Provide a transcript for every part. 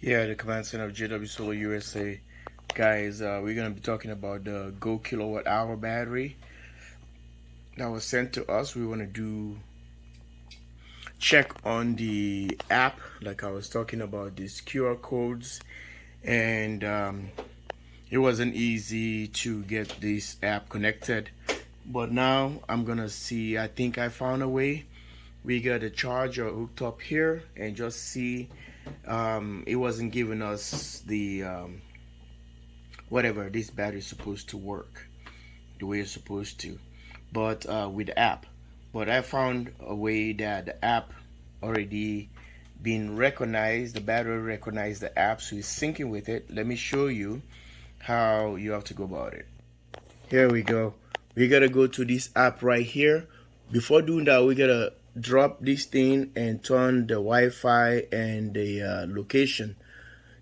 Yeah, the command center of JW Solar USA. Guys, we're going to be talking about the GoKWh battery that was sent to us. We want to do check on the app, like I was talking about these QR codes, and it wasn't easy to get this app connected. But now I'm gonna see, I think I found a way. We got a charger hooked up here and just see it wasn't giving us the whatever this battery is supposed to work the way it's supposed to, but with the app. But I found a way that the app already been recognized, the battery recognized the app, so it's syncing with it. Let me show you how you have to go about it. Here we go. We gotta go to this app right here. Before doing that, we gotta drop this thing and turn the Wi-Fi and the location,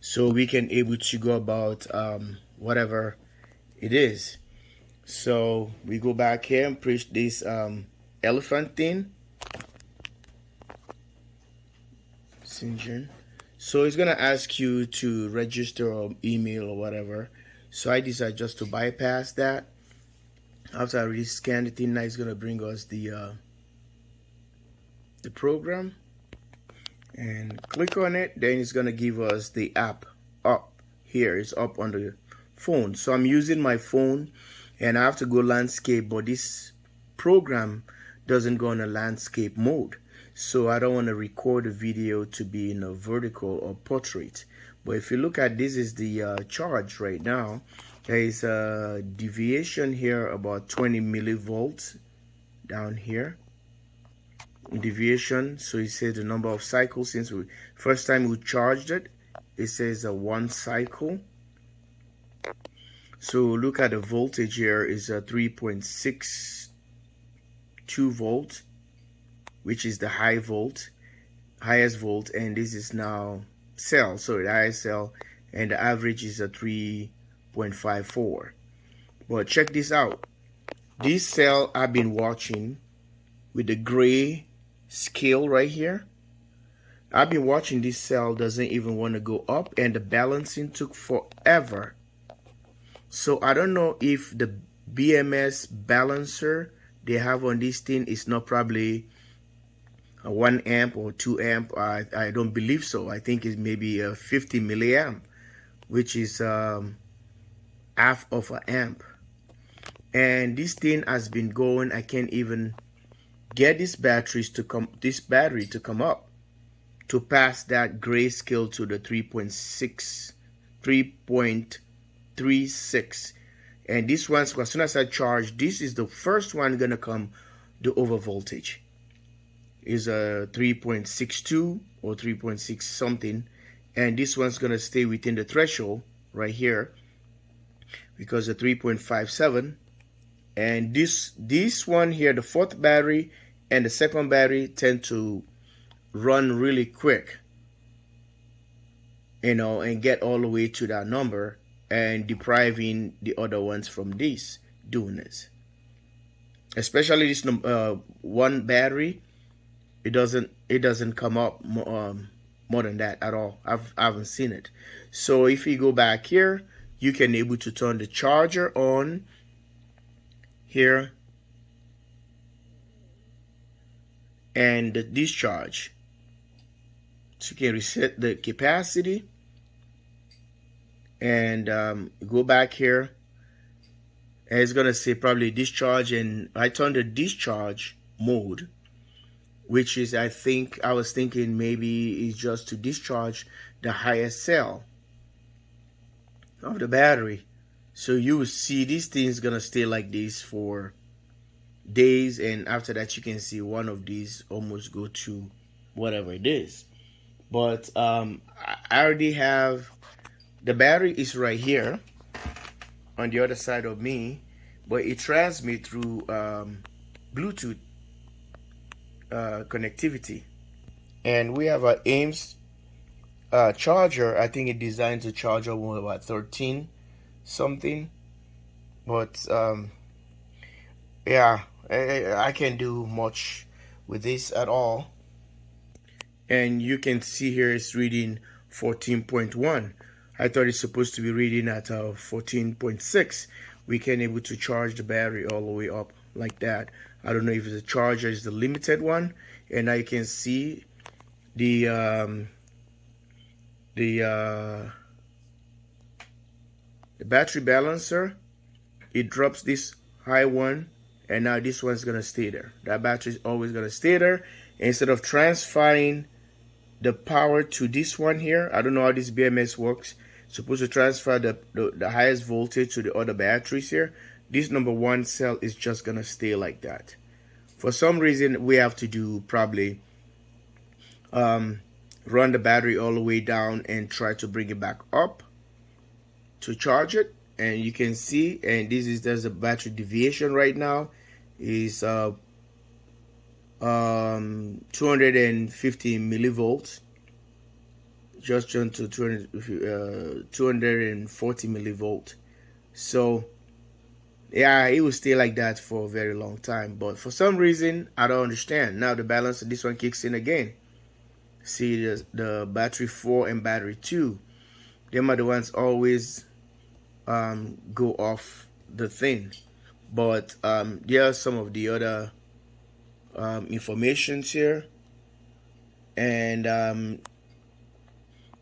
so we can able to go about whatever it is. So we go back here and push this elephant thing. So it's gonna ask you to register or email or whatever. So I decide just to bypass that. After I already scan the thing, now it's gonna bring us the program, and click on it. Then it's gonna give us the app up here. It's up on the phone. So I'm using my phone, and I have to go landscape, but this program doesn't go in a landscape mode. So I don't want to record the video to be in a vertical or portrait. But if you look at this, is the charge right now. There is a deviation here about 20 millivolts down here. Deviation, so it says the number of cycles since we first time we charged it. It says a 1 cycle. So look at the voltage here is a 3.62 volt, which is the highest volt, and this is now cell, so the highest cell, and the average is a 3.54. But check this out. This cell I've been watching with the gray scale right here. I've been watching this cell doesn't even want to go up, and the balancing took forever. So I don't know if the BMS balancer they have on this thing is not probably a 1 amp or 2 amp. I don't believe so. I think it's maybe a 50 milliamp, which is half of an amp. And this thing has been going. I can't even get this battery to come up to pass that grayscale to the 3.36. And this one, so as soon as I charge, this is the first one gonna come the over voltage. Is a 3.62 or 3.6 something, and this one's gonna stay within the threshold right here because the 3.57. And this one here, the fourth battery and the second battery tend to run really quick, you know, and get all the way to that number, and depriving the other ones from this doing this. Especially this one battery, it doesn't come up more than that at all. I haven't seen it. So if you go back here, you can able to turn the charger on here and the discharge. So you can reset the capacity and go back here, and it's gonna say probably discharge, and I turn the discharge mode, which is, I was thinking maybe it's just to discharge the highest cell of the battery. So you will see this thing's gonna stay like this for days, and after that you can see one of these almost go to whatever it is. But I already have the battery is right here on the other side of me, but it transmits through Bluetooth connectivity, and we have an Ames charger. I think it designed to charge up about 13 something, but yeah, I can't do much with this at all. And you can see here it's reading 14.1. I thought it's supposed to be reading at 14.6. We can able to charge the battery all the way up like that. I don't know if the charger is the limited one, and now you can see the battery balancer. It drops this high one, and now this one's gonna stay there. That battery is always gonna stay there. Instead of transferring the power to this one here, I don't know how this BMS works. It's supposed to transfer the highest voltage to the other batteries here. This number one cell is just gonna stay like that. For some reason, we have to do probably run the battery all the way down and try to bring it back up to charge it. And you can see, and there's a battery deviation right now is 250 millivolts, just turned to 240 millivolt. So yeah, it will stay like that for a very long time, but for some reason I don't understand. Now the balance of this one kicks in again. See, the battery 4 and battery 2, them are the ones always go off the thing. But there are some of the other informations here, and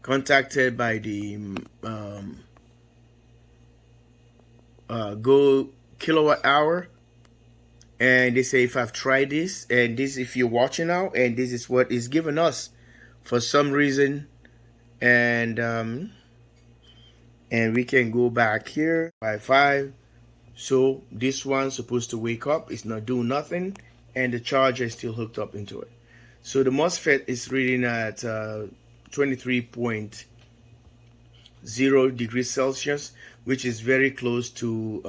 contacted by the GoKWh, and they say if I've tried this, and this, if you're watching now, and this is what is given us for some reason, and we can go back here by 5. So this one's supposed to wake up, it's not doing nothing, and the charger is still hooked up into it. So the MOSFET is reading at 23.0 degrees Celsius, which is very close to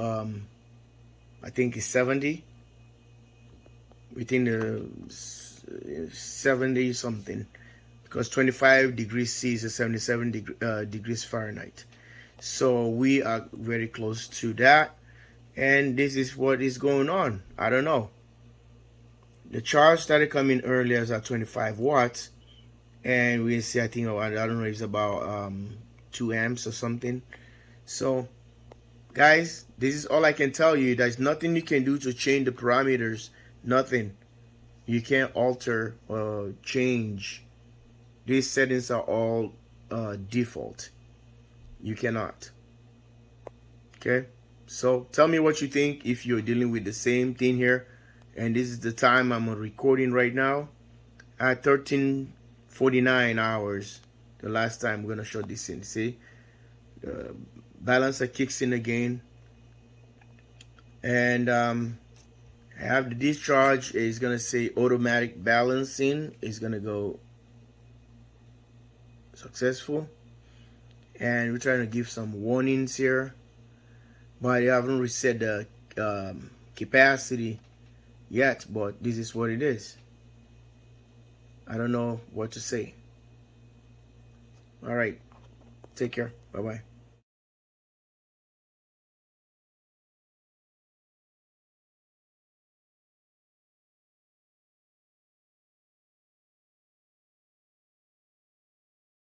I think it's 70, within the 70 something, because 25 degrees C is 77 degrees Fahrenheit. So we are very close to that, and this is what is going on. I don't know. The charge started coming earlier at 25 watts, and we see, I think, I don't know, it's about 2 amps or something. So guys, this is all I can tell you. There's nothing you can do to change the parameters. Nothing. You can't alter or change. These settings are all default. You cannot. Okay, so tell me what you think if you're dealing with the same thing here. And this is the time I'm recording right now at 13:49 hours. The last time we're gonna show this in. See, balancer kicks in again, and I have the discharge. It's gonna say automatic balancing. It's gonna go successful, and we're trying to give some warnings here, but I haven't reset the capacity yet. But this is what it is. I don't know what to say. All right, take care. Bye bye.